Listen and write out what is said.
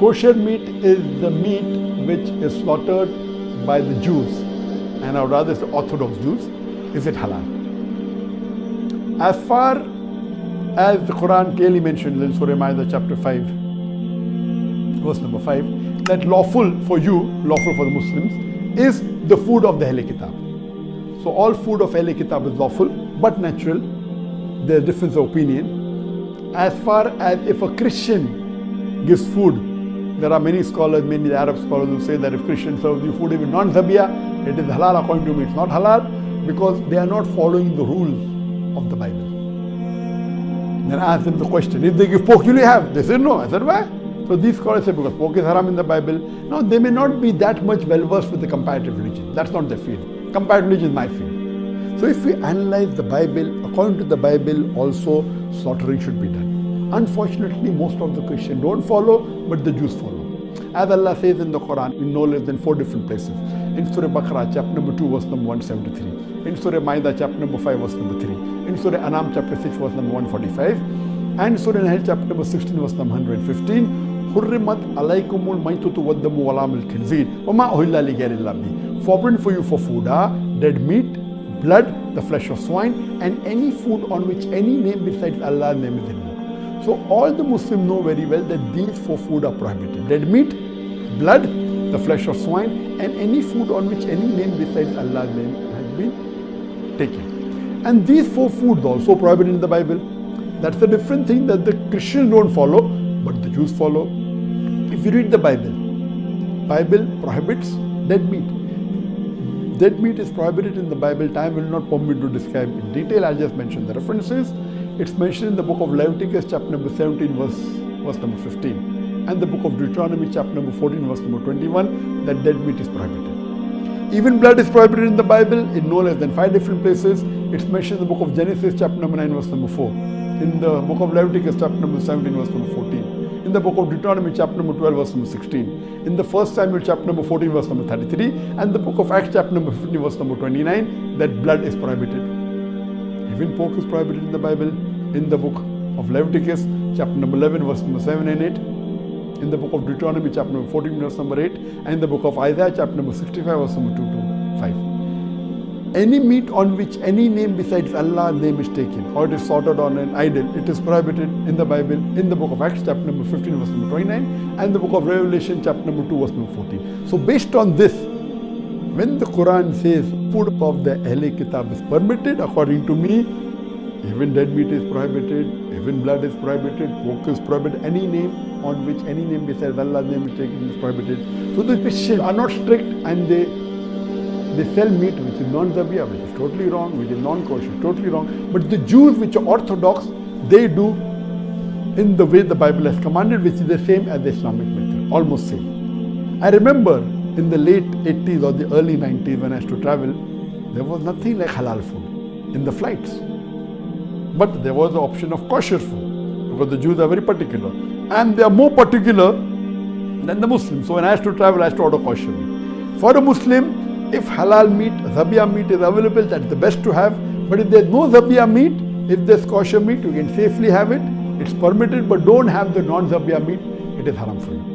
Kosher meat is the meat which is slaughtered by the Jews, and or rather the Orthodox Jews. Is it halal? As far as the Quran clearly mentions in Surah Ma'idah chapter 5, verse number 5, that lawful for you, lawful for the Muslims, is the food of the Ahle kitab. So all food of Ahle kitab is lawful, but natural. There is difference of opinion. As far as if a Christian gives food, there are many scholars, many Arab scholars who say that if Christians serve you food even non-zabiha, it is halal. According to me, it's not halal because they are not following the rules of the Bible. Then I asked them the question, if they give pork, will you have? They said no. I said why? So these scholars say because pork is haram in the Bible. Now they may not be that much well versed with the comparative religion. That's not their field. Comparative religion is my field. So if we analyze the Bible, according to the Bible also slaughtering should be done. Unfortunately, most of the Christians don't follow, but the Jews follow. As Allah says in the Quran in no less than 4 different places. In Surah Baqarah chapter number 2 verse number 173. In Surah Ma'idah chapter number 5 verse number 3. In Surah Anam chapter 6 verse number 145. And Surah Nahl chapter number 16 verse number 115. Hurrimat alaykumul maytutu waddamu walamul khinzir wama uhilla li ghayrillah bi. Forbidden for you for food are dead meat, blood, the flesh of swine, and any food on which any name besides Allah's name is invoked. So all the Muslims know very well that these 4 food are prohibited. Dead meat, blood, the flesh of swine, and any food on which any name besides Allah's name has been taken. And these 4 foods also prohibited in the Bible. That's the different thing that the Christians don't follow, but the Jews follow. If you read the Bible, Bible prohibits dead meat. Dead meat is prohibited in the Bible. Time will not permit me to describe in detail. I'll just mention the references. It's mentioned in the book of Leviticus chapter number 17 verse number 15 and the book of Deuteronomy chapter number 14 verse number 21 that dead meat is prohibited. Even blood is prohibited in the Bible in no less than 5 different places. It's mentioned in the book of Genesis chapter number 9 verse number 4, in the book of Leviticus chapter number 17 verse number 14, in the book of Deuteronomy chapter number 12 verse number 16, in the 1 Samuel chapter number 14 verse number 33, and the book of Acts chapter number 15 verse number 29 that blood is prohibited. Even pork is prohibited in the Bible, in the book of Leviticus, chapter number 11, verse number 7 and 8, in the book of Deuteronomy, chapter number 14, verse number 8, and in the book of Isaiah, chapter number 65, verse number 2 to 5. Any meat on which any name besides Allah's name is taken, or it is slaughtered on an idol, it is prohibited in the Bible, in the book of Acts, chapter number 15, verse number 29, and the book of Revelation, chapter number 2, verse number 14. So based on this, when the Quran says food of the Ahle kitab is permitted, according to me, even dead meat is prohibited, even blood is prohibited, pork is prohibited, any name on which any name besides Allah's name is taken is prohibited. So the Christians are not strict and they sell meat which is non-zabiha, which is totally wrong, which is non-kosher, totally wrong. But the Jews which are orthodox, they do in the way the Bible has commanded, which is the same as the Islamic method, almost same. I remember in the late 80s or the early 90s when I used to travel, there was nothing like halal food in the flights. But there was the option of kosher food because the Jews are very particular and they are more particular than the Muslims. So when I used to travel, I used to order kosher meat. For a Muslim, if halal meat, zabiha meat is available, that's the best to have. But if there's no zabiha meat, if there's kosher meat, you can safely have it. It's permitted, but don't have the non-zabiha meat. It is haram for you.